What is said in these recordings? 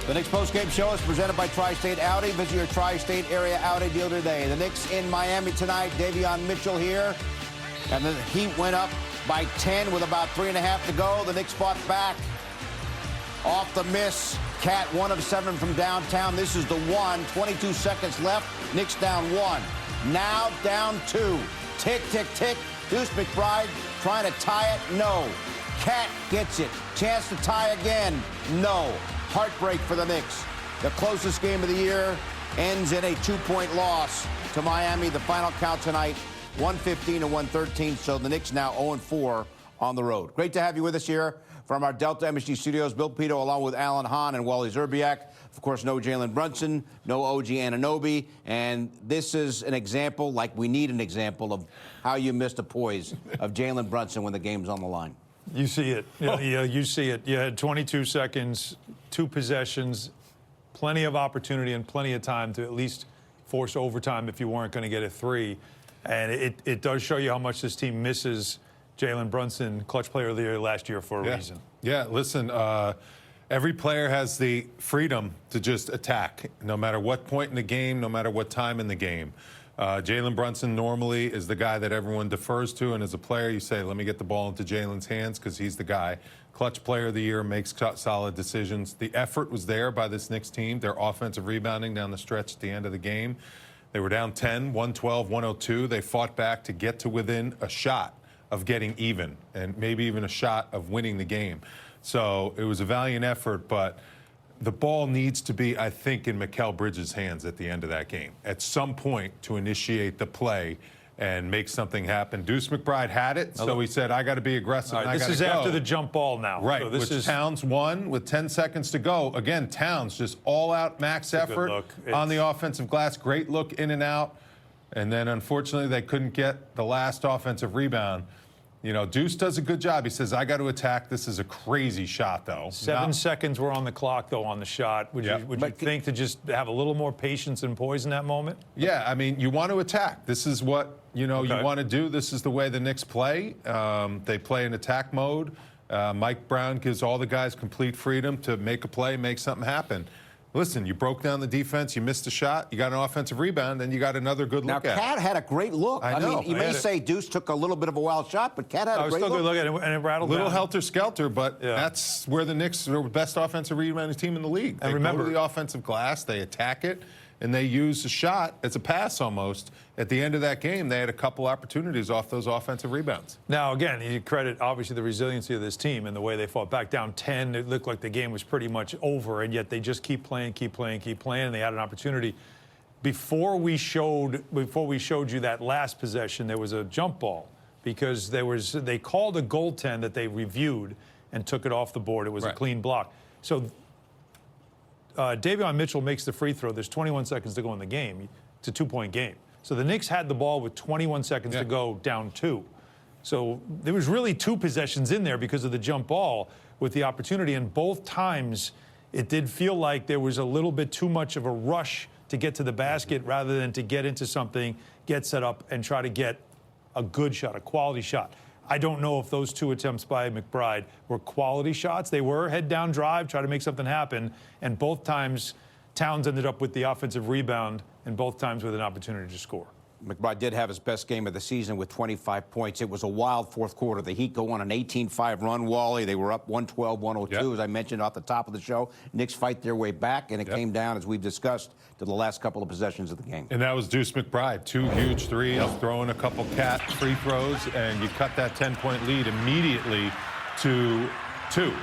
The Knicks postgame show is presented by Tri-State Audi. Visit your Tri-State area Audi dealer today. The Knicks in Miami tonight. Davion Mitchell here. And the Heat went up by 10 with about 3.5 to go. The Knicks fought back. Off the miss. Cat 1 of 7 from downtown. This is the one. 22 seconds left. Knicks down 1. Now down 2. Tick, tick, tick. Deuce McBride trying to tie it. No. Cat gets it. Chance to tie again. No. Heartbreak for the Knicks. The closest game of the year ends in a 2-point loss to Miami. The final count tonight, 115 to 113. So the Knicks now 0-4 on the road. Great to have you with us here from our Delta MSG studios. Bill Pidto along with Alan Hahn and Wally Szczerbiak. Of course, no Jalen Brunson, no OG Anunoby. And this is an example, like we need an example, of how you missed a poise of Jalen Brunson when the game's on the line. You see it. Yeah, you see it. You had 22 seconds, 2 possessions, plenty of opportunity and plenty of time to at least force overtime if you weren't going to get a 3. And it does show you how much this team misses Jalen Brunson, clutch player of the year last year for a reason. Yeah, listen, every player has the freedom to just attack, no matter what point in the game, no matter what time in the game. Jalen Brunson normally is the guy that everyone defers to, and as a player, you say, let me get the ball into Jalen's hands because he's the guy. Clutch player of the year, makes solid decisions. The effort was there by this Knicks team. Their offensive rebounding down the stretch at the end of the game. They were down 10, 112, 102. They fought back to get to within a shot of getting even and maybe even a shot of winning the game. So it was a valiant effort, but the ball needs to be, I think, in Mikal Bridges' hands at the end of that game. At some point to initiate the play and make something happen. Deuce McBride had it, so he said, I got to be aggressive. Right, this is after the jump ball now. Right, so this is Towns won with 10 seconds to go. Again, Towns just all-out max effort on the offensive glass. Great look in and out. And then, unfortunately, they couldn't get the last offensive rebound. You know, Deuce does a good job. He says, I got to attack. This is a crazy shot, though. 7 seconds were on the clock, though, on the shot. Would you think to just have a little more patience and poise in that moment? Yeah, I mean, you want to attack. This is what, you want to do. This is the way the Knicks play. They play in attack mode. Mike Brown gives all the guys complete freedom to make a play, make something happen. Listen, you broke down the defense, you missed a shot, you got an offensive rebound, and you got another good look at it. Now, Cat had a great look. I know. mean, you may say Deuce took a little bit of a wild shot, but Cat had a great look. I was still good look at it, and it rattled down. Little helter-skelter, but that's where the Knicks are the best offensive rebounding team in the league. They go to the offensive glass, they attack it, and they use the shot as a pass almost. At the end of that game, they had a couple opportunities off those offensive rebounds. Now, again, you credit, obviously, the resiliency of this team and the way they fought back down 10. It looked like the game was pretty much over, and yet they just keep playing, and they had an opportunity. Before we showed you that last possession, there was a jump ball because they called a goaltend that they reviewed and took it off the board. It was a clean block. So Davion Mitchell makes the free throw. There's 21 seconds to go in the game. It's a 2-point game. So the Knicks had the ball with 21 seconds to go, down 2. So there was really 2 possessions in there because of the jump ball with the opportunity. And both times it did feel like there was a little bit too much of a rush to get to the basket rather than to get into something, get set up, and try to get a good shot, a quality shot. I don't know if those 2 attempts by McBride were quality shots. They were head-down drive, try to make something happen, and both times Towns ended up with the offensive rebound and both times with an opportunity to score. McBride did have his best game of the season with 25 points. It was a wild fourth quarter. The Heat go on an 18-5 run, Wally. They were up 112-102, as I mentioned off the top of the show. Knicks fight their way back, and it came down, as we've discussed, to the last couple of possessions of the game. And that was Deuce McBride. 2 huge threes, throwing a couple Cat free throws, and you cut that 10-point lead immediately to 2.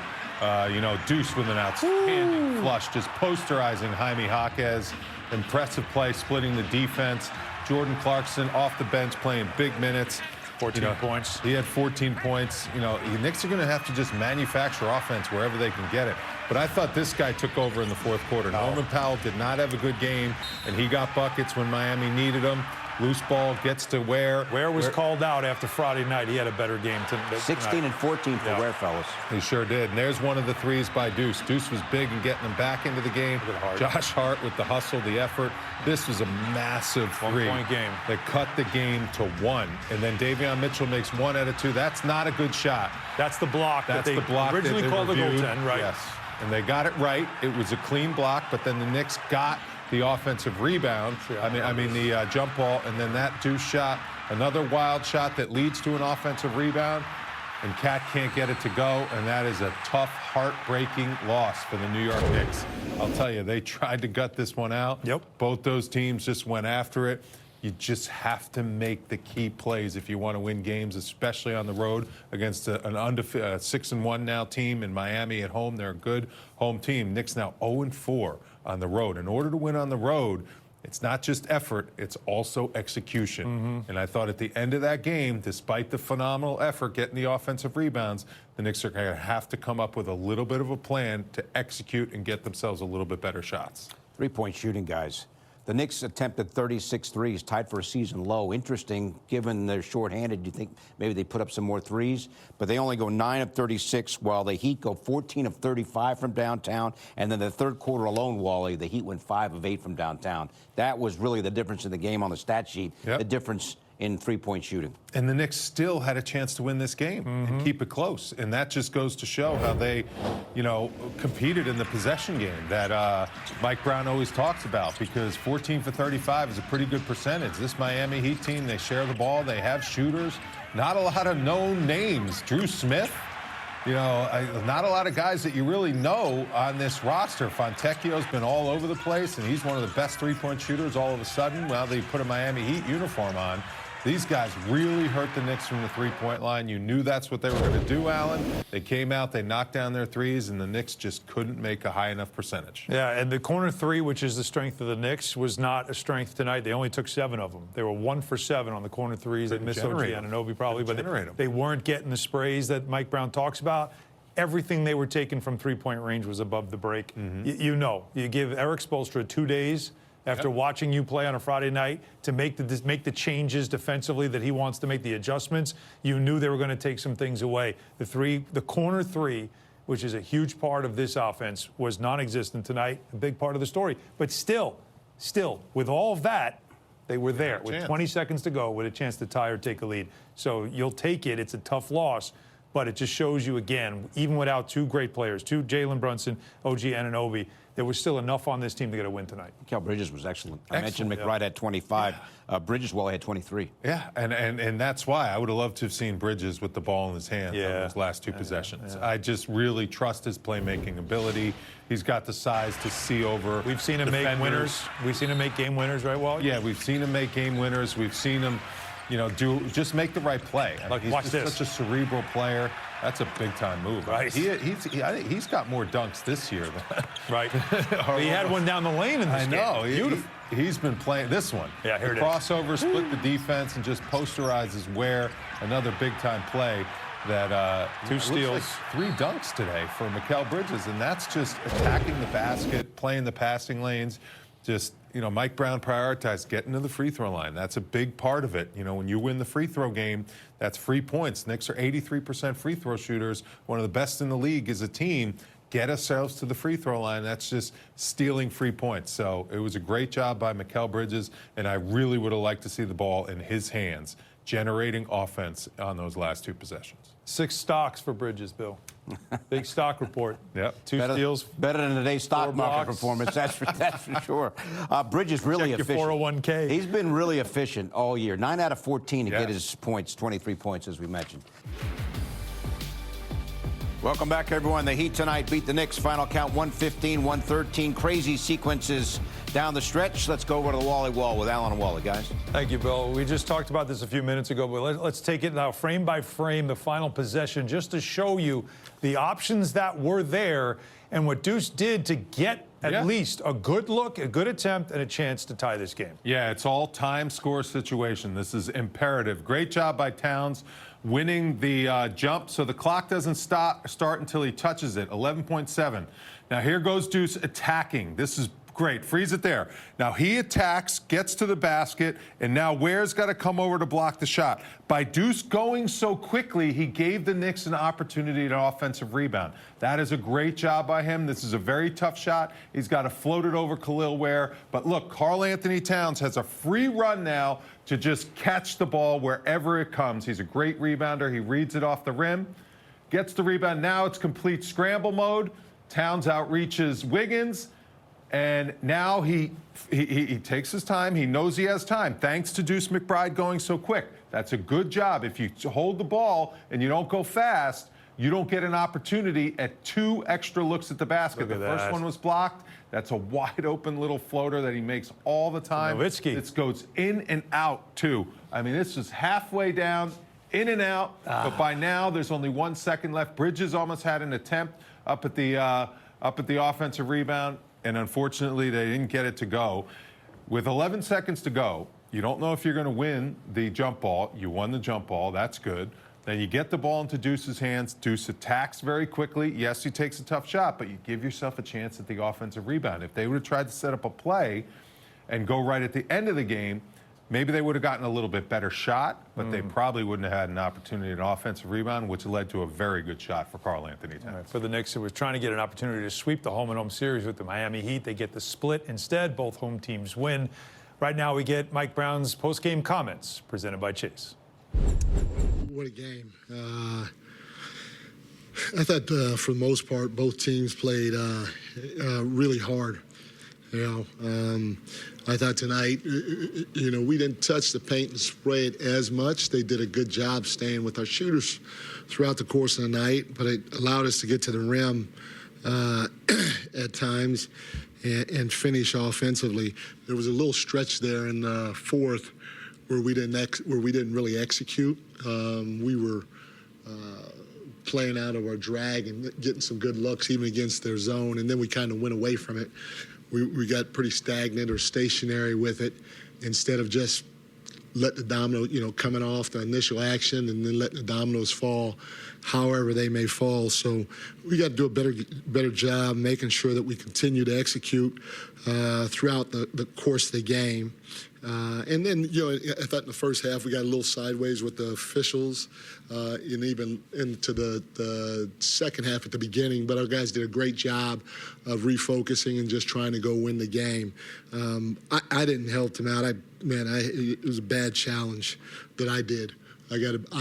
Deuce with an outstanding flush, just posterizing Jaime Jaquez. Impressive play, splitting the defense. Jordan Clarkson off the bench playing big minutes. 14 points. He had 14 points. The Knicks are going to have to just manufacture offense wherever they can get it. But I thought this guy took over in the fourth quarter. Norman Powell did not have a good game, and he got buckets when Miami needed him. Loose ball gets to Ware. Ware was called out after Friday night. He had a better game tonight. 16 and 14 for Ware, fellas. He sure did. And there's one of the threes by Deuce. Deuce was big in getting them back into the game. Josh Hart with the hustle, the effort. This was a massive 1-point game. That cut the game to 1. And then Davion Mitchell makes 1 out of 2. That's not a good shot. That's the block That's that they the block originally that they called reviewed. the goaltend, right? Yes. and they got it right. It was a clean block, but then the Knicks got the offensive rebound. I mean the jump ball, and then that Deuce shot, another wild shot that leads to an offensive rebound, and Cat can't get it to go, and that is a tough, heartbreaking loss for the New York Knicks. I'll tell you, they tried to gut this one out. Yep. Both those teams just went after it. You just have to make the key plays if you want to win games, especially on the road against an undefeated 6-1 now team in Miami at home. They're a good home team. Knicks now 0-4 on the road. In order to win on the road, it's not just effort, it's also execution. And I thought at the end of that game, despite the phenomenal effort getting the offensive rebounds, the Knicks are going to have to come up with a little bit of a plan to execute and get themselves a little bit better shots. Three-point shooting, guys. The Knicks attempted 36 threes, tied for a season low. Interesting, given they're shorthanded. You think maybe they put up some more threes, but they only go 9 of 36, while the Heat go 14 of 35 from downtown. And then the third quarter alone, Wally, the Heat went 5 of 8 from downtown. That was really the difference in the game on the stat sheet. Yep. The difference in three-point shooting. And the Knicks still had a chance to win this game and keep it close. And that just goes to show how they, competed in the possession game that Mike Brown always talks about, because 14 for 35 is a pretty good percentage. This Miami Heat team, they share the ball. They have shooters. Not a lot of known names. Drew Smith, not a lot of guys that you really know on this roster. Fontecchio's been all over the place, and he's one of the best three-point shooters all of a sudden. Well, they put a Miami Heat uniform on. These guys really hurt the Knicks from the three-point line. You knew that's what they were going to do, Allen. They came out, they knocked down their threes, and the Knicks just couldn't make a high enough percentage. Yeah, and the corner three, which is the strength of the Knicks, was not a strength tonight. They only took 7 of them. They were 1 for 7 on the corner threes. They missed OG Anunoby probably, but they weren't getting the sprays that Mike Brown talks about. Everything they were taking from three-point range was above the break. You give Eric Spoelstra 2 days after watching you play on a Friday night to make the changes defensively that he wants to make, the adjustments. You knew they were going to take some things away. The corner three, which is a huge part of this offense, was non-existent tonight, a big part of the story. But still, with all of that, they were there with 20 seconds to go with a chance to tie or take a lead. So you'll take it. It's a tough loss, but it just shows you again, even without 2 great players, Jalen Brunson, OG Anunoby, there was still enough on this team to get a win tonight. Cal Bridges was excellent. I mentioned McBride had 25. Bridges, well, had 23. Yeah, and that's why I would have loved to have seen Bridges with the ball in his hand on those last 2 possessions. I just really trust his playmaking ability. He's got the size to see over. We've seen him make winners. We've seen him make game winners, right, Wally? Yeah, we've seen him make game winners. We've seen him, just make the right play. Like, watch this. Such a cerebral player. That's a big-time move. Right. I think he's got more dunks this year. Right. He had one down the lane in this game. I know. Beautiful. He's been playing this one. Yeah, here it is. Crossover, split the defense, and just posterizes where another big-time play that 2 steals. Like 3 dunks today for Mikal Bridges, and that's just attacking the basket, playing the passing lanes. Just, Mike Brown prioritized getting to the free throw line. That's a big part of it. When you win the free throw game, that's free points. Knicks are 83% free throw shooters, one of the best in the league as a team. Get ourselves to the free throw line. That's just stealing free points. So it was a great job by Mikal Bridges, and I really would have liked to see the ball in his hands, generating offense on those last 2 possessions. 6 stocks for Bridges, Bill. Big stock report. Yep. 2 steals. Better than today's stock market performance, that's for sure. Bridges really Check efficient. Your 401k. He's been really efficient all year. 9 out of 14 to get his points, 23 points, as we mentioned. Welcome back, everyone. The Heat tonight beat the Knicks. Final count 115-113. Crazy sequences down the stretch. Let's go over to the Wally Wall with Allen and Wally, guys. Thank you, Bill. We just talked about this a few minutes ago, but let's take it now frame by frame, the final possession, just to show you the options that were there and what Deuce did to get at least a good look, a good attempt, and a chance to tie this game. Yeah, it's all time score situation. This is imperative. Great job by Towns winning the jump, so the clock doesn't start until he touches it. 11.7. Now here goes Deuce attacking. This is great. Freeze it there. Now he attacks, gets to the basket, and now Ware's got to come over to block the shot. By Deuce going so quickly, he gave the Knicks an opportunity to offensive rebound. That is a great job by him. This is a very tough shot. He's got to float it over Khalil Ware. But look, Karl Anthony Towns has a free run now to just catch the ball wherever it comes. He's a great rebounder. He reads it off the rim, gets the rebound. Now it's complete scramble mode. Towns outreaches Wiggins, and now he takes his time. He knows he has time, thanks to Deuce McBride going so quick. That's a good job. If you hold the ball and you don't go fast, you don't get an opportunity at 2 extra looks at the basket. The first one was blocked. That's a wide open little floater that he makes all the time. Nowitzki. This goes in and out, too. I mean, this is halfway down, in and out. But by now, there's only 1 second left. Bridges almost had an attempt up at the offensive rebound, and unfortunately, they didn't get it to go. With 11 seconds to go, you don't know if you're going to win the jump ball. You won the jump ball. That's good. Then you get the ball into Deuce's hands. Deuce attacks very quickly. Yes, he takes a tough shot, but you give yourself a chance at the offensive rebound. If they would have tried to set up a play and go right at the end of the game, maybe they would have gotten a little bit better shot, but they probably wouldn't have had an opportunity at an offensive rebound, which led to a very good shot for Karl Anthony Towns. Right, for the Knicks, who was trying to get an opportunity to sweep the home-and-home series with the Miami Heat. They get the split instead. Both home teams win. Right now, we get Mike Brown's post-game comments presented by Chase. What a game. I thought for the most part, both teams played really hard. I thought tonight, we didn't touch the paint and spray it as much. They did a good job staying with our shooters throughout the course of the night, but it allowed us to get to the rim at times and finish offensively. There was a little stretch there in the fourth where we didn't really execute. We were playing out of our drag and getting some good looks even against their zone, and then we kind of went away from it. We got pretty stagnant or stationary with it instead of just let the domino, coming off the initial action and then letting the dominoes fall however they may fall. So we got to do a better job making sure that we continue to execute throughout the course of the game. And then, I thought in the first half we got a little sideways with the officials and even into the second half at the beginning. But our guys did a great job of refocusing and just trying to go win the game. I didn't help them out. It was a bad challenge that I did. I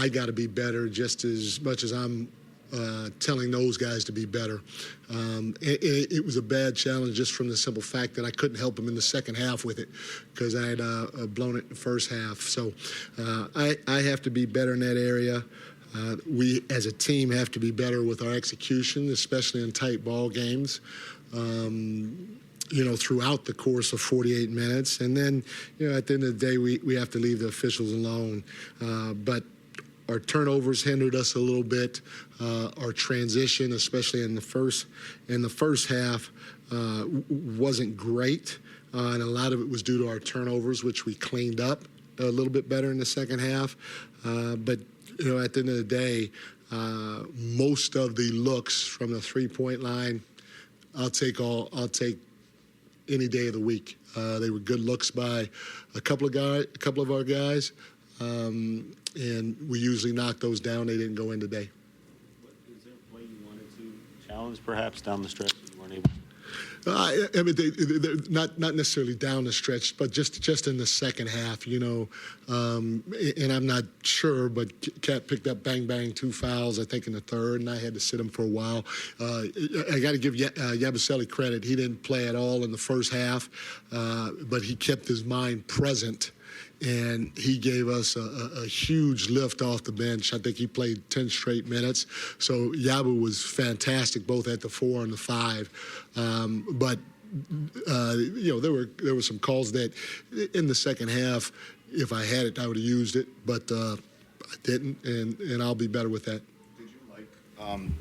got to be better just as much as I'm telling those guys to be better. It was a bad challenge just from the simple fact that I couldn't help them in the second half with it because I had blown it in the first half. So I have to be better in that area. We, as a team, have to be better with our execution, especially in tight ball games. Throughout the course of 48 minutes. And then, at the end of the day, we have to leave the officials alone. But our turnovers hindered us a little bit. Our transition, especially in the first half, wasn't great. And a lot of it was due to our turnovers, which we cleaned up a little bit better in the second half. But, at the end of the day, most of the looks from the three-point line, I'll take any day of the week. They were good looks by a couple of our guys, and we usually knock those down. They didn't go in today. Is there a play you wanted to challenge perhaps down the stretch that you weren't able to? They're not necessarily down the stretch, but just in the second half, and I'm not sure, but Cat picked up 2 fouls, I think, in the third, and I had to sit him for a while. I got to give Yabusele credit. He didn't play at all in the first half, but he kept his mind present. And he gave us a huge lift off the bench. I think he played 10 straight minutes. So Yabu was fantastic, both at the 4 and the 5. But there were some calls that in the second half, if I had it, I would have used it. But I didn't, and I'll be better with that. Did you like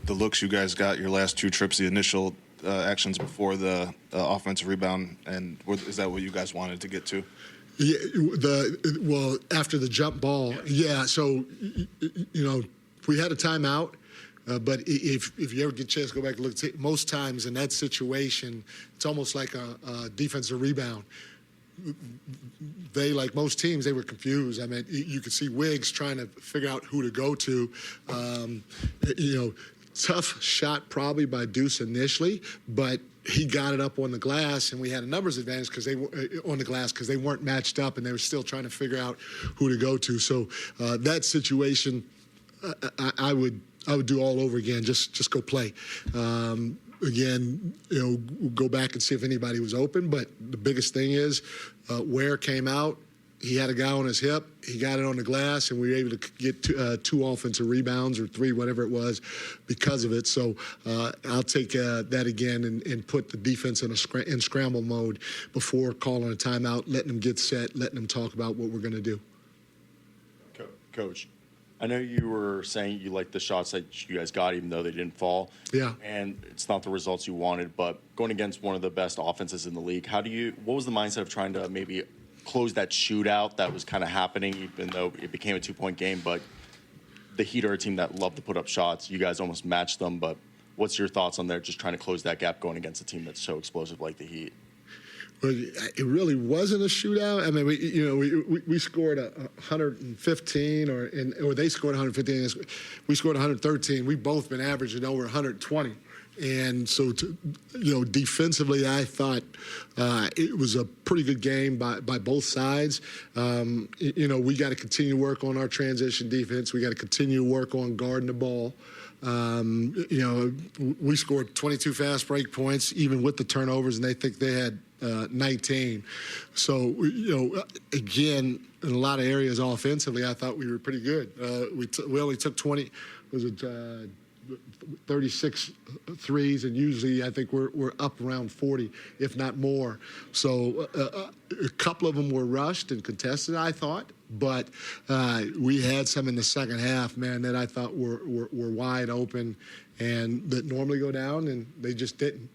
the looks you guys got your last 2 trips, the initial actions before the offensive rebound? And is that what you guys wanted to get to? Yeah, after the jump ball, yeah. So, we had a timeout, but if you ever get a chance to go back and look, most times in that situation, it's almost like a defensive rebound. They, like most teams, they were confused. I mean, you could see Wiggs trying to figure out who to go to. Tough shot probably by Deuce initially, but he got it up on the glass, and we had a numbers advantage because they were on the glass because they weren't matched up, and they were still trying to figure out who to go to. So that situation, I would do all over again. Just go play. Again, go back and see if anybody was open. But the biggest thing is Ware came out. He had a guy on his hip. He got it on the glass, and we were able to get two offensive rebounds or three, whatever it was, because of it. So I'll take that again and put the defense in scramble mode before calling a timeout, letting them get set, letting them talk about what we're going to do. Coach, I know you were saying you liked the shots that you guys got, even though they didn't fall. Yeah. And it's not the results you wanted, but going against one of the best offenses in the league, what was the mindset of trying to maybe close that shootout that was kind of happening, even though it became a 2-point game? But the Heat are a team that love to put up shots. You guys almost matched them, but what's your thoughts on there, just trying to close that gap going against a team that's so explosive like the Heat? Well, it really wasn't a shootout. I mean, we scored 115, or they scored 115. We scored 113. We've both been averaging over 120. And so, defensively, I thought it was a pretty good game by both sides. We got to continue to work on our transition defense. We got to continue to work on guarding the ball. We scored 22 fast break points, even with the turnovers, and they think they had 19. So, again, in a lot of areas offensively, I thought we were pretty good. We only took 36 threes, and usually I think we're up around 40, if not more. So a couple of them were rushed and contested, I thought, but we had some in the second half, man, that I thought were wide open and that normally go down, and they just didn't.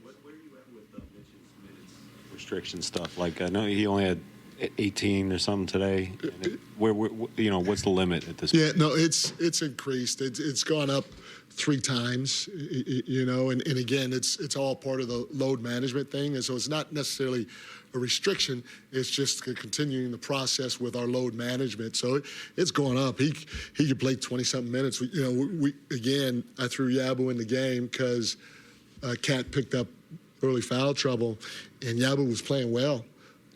Where are you at with Mitch's minutes restriction stuff? Like, I know he only had 18 or something today. What's the limit at this point? Yeah, no, it's increased. It's gone up 3 times, and again, it's all part of the load management thing, and so it's not necessarily a restriction. It's just continuing the process with our load management. So it's going up. He could play 20-something minutes. Again, I threw Yabu in the game because Cat picked up early foul trouble, and Yabu was playing well.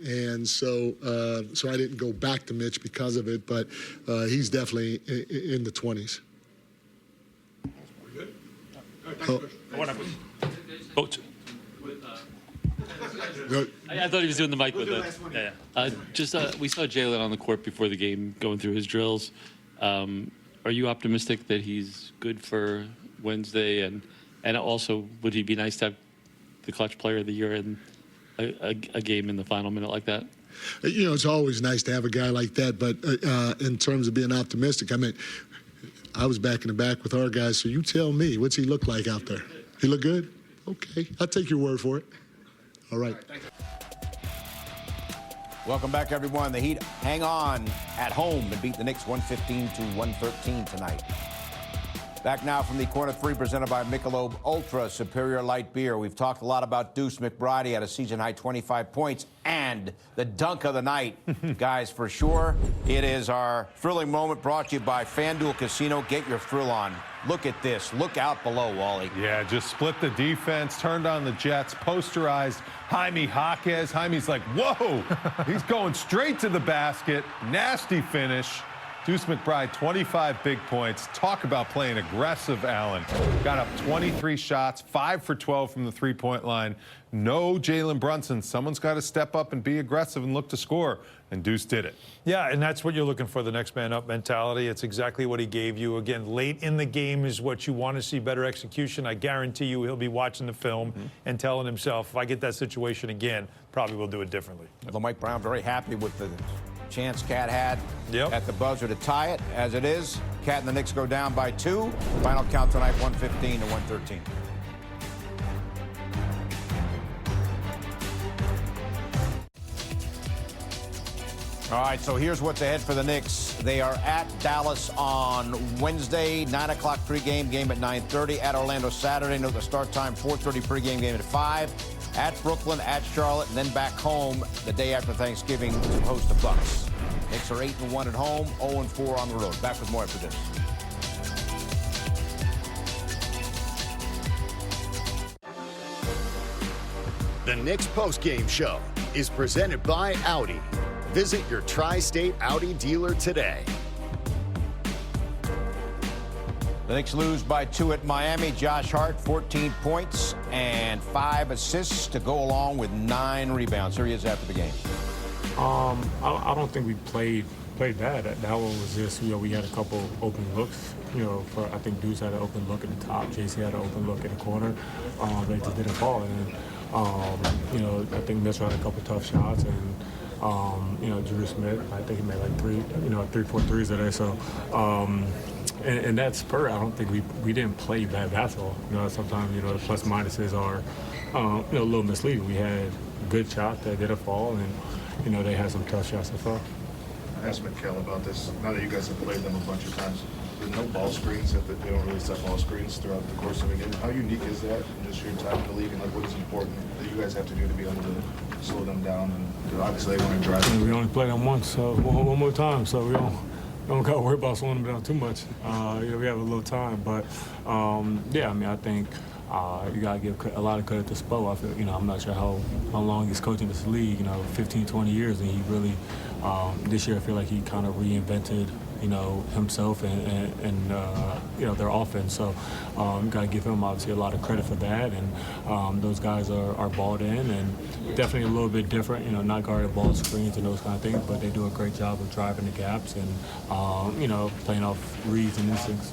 And so I didn't go back to Mitch because of it, but he's definitely in the 20s. I thought he was doing the mic with it. We saw Jalen on the court before the game going through his drills. Are you optimistic that he's good for Wednesday? And also, would he be nice to have the clutch player of the year in a game in the final minute like that? It's always nice to have a guy like that, but in terms of being optimistic, I mean, I was back in the back with our guys, so you tell me, what's he look like out there? He look good? Okay, I'll take your word for it. All right. Welcome back, everyone. The Heat hang on at home and beat the Knicks 115-113 tonight. Back now from the Corner 3, presented by Michelob Ultra Superior Light Beer. We've talked a lot about Deuce McBride. He had a season-high 25 points and the dunk of the night. Guys, for sure, it is our thrilling moment brought to you by FanDuel Casino. Get your thrill on. Look at this. Look out below, Wally. Yeah, just split the defense, turned on the Jets, posterized Jaime Jaquez. Jaime's like, whoa! He's going straight to the basket. Nasty finish. Deuce McBride, 25 big points. Talk about playing aggressive, Allen. Got up 23 shots, 5 for 12 from the three-point line. No Jalen Brunson. Someone's got to step up and be aggressive and look to score, and Deuce did it. Yeah, and that's what you're looking for, the next man up mentality. It's exactly what he gave you. Again, late in the game is what you want to see, better execution. I guarantee you he'll be watching the film and telling himself, if I get that situation again, probably will do it differently. Although Mike Brown very happy with the chance Cat had at the buzzer to tie it. As it is, Cat and the Knicks go down by 2. Final count tonight, 115-113. All right, so here's what's ahead for the Knicks. They are at Dallas on Wednesday, 9 o'clock pregame, game at 9:30. At Orlando Saturday, note the start time, 4:30 pregame, game at 5. At Brooklyn, at Charlotte, and then back home the day after Thanksgiving to host the Bucks. Knicks are 8-1 at home, 0-4 on the road. Back with more after this. The Knicks postgame show is presented by Audi. Visit your Tri-State Audi dealer today. The Knicks lose by 2 at Miami. Josh Hart, 14 points and 5 assists to go along with 9 rebounds. Here he is after the game. I don't think we played bad. That one was just, we had a couple open looks. I think Deuce had an open look at the top. JC had an open look in the corner. They just didn't fall. And, I think Mitch had a couple tough shots. And, Drew Smith, I think he made like 3-4 threes today. So, and that spurt, I don't think we didn't play bad basketball. Sometimes, the plus minuses are, a little misleading. We had good shots that didn't fall, and, they had some tough shots to fall. I asked Mikal about this. Now that you guys have played them a bunch of times, there's no ball screens. They don't really set ball screens throughout the course of a game. How unique is that in just your time in the league, and what is important that you guys have to do to be able to slow them down? And obviously they want to drive. We only played them once, so one more time, so we don't got to worry about slowing them down too much. We have a little time, but I think you got to give a lot of credit to Spo. I feel, I'm not sure how long he's coaching this league, 15, 20 years, and he really, this year I feel like he kind of reinvented, himself and their offense. So got to give him obviously a lot of credit for that. And those guys are balled in and definitely a little bit different, not guarding ball screens and those kind of things, but they do a great job of driving the gaps and, playing off reads and instincts.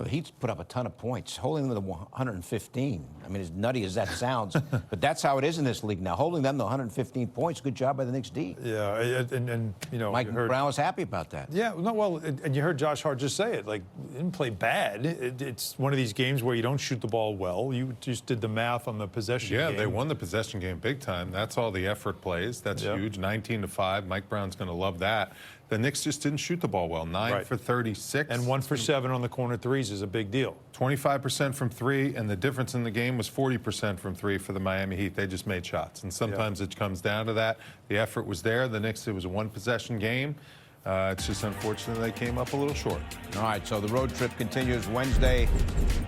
He's put up a ton of points, holding them to 115. I mean, as nutty as that sounds, but that's how it is in this league now. Holding them to 115 points, good job by the Knicks D. Yeah, and Mike Brown was happy about that. Yeah, no, well, and you heard Josh Hart just say it. Like, he didn't play bad. It's one of these games where you don't shoot the ball well. You just did the math on the possession game. Yeah, they won the possession game big time. That's all the effort plays. That's huge. 19-5. Mike Brown's going to love that. The Knicks just didn't shoot the ball well. 9 for 36. And 1 for 7 on the corner threes is a big deal. 25% from 3, and the difference in the game was 40% from 3 for the Miami Heat. They just made shots, and sometimes it comes down to that. The effort was there. The Knicks, it was a one-possession game. It's just unfortunate they came up a little short. All right, so the road trip continues Wednesday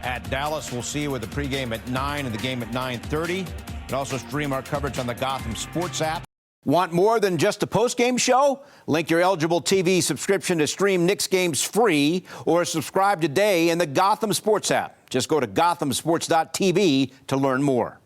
at Dallas. We'll see you with the pregame at 9 and the game at 9:30. And also stream our coverage on the Gotham Sports App. Want more than just a post-game show? Link your eligible TV subscription to stream Knicks games free or subscribe today in the Gotham Sports App. Just go to gothamsports.tv to learn more.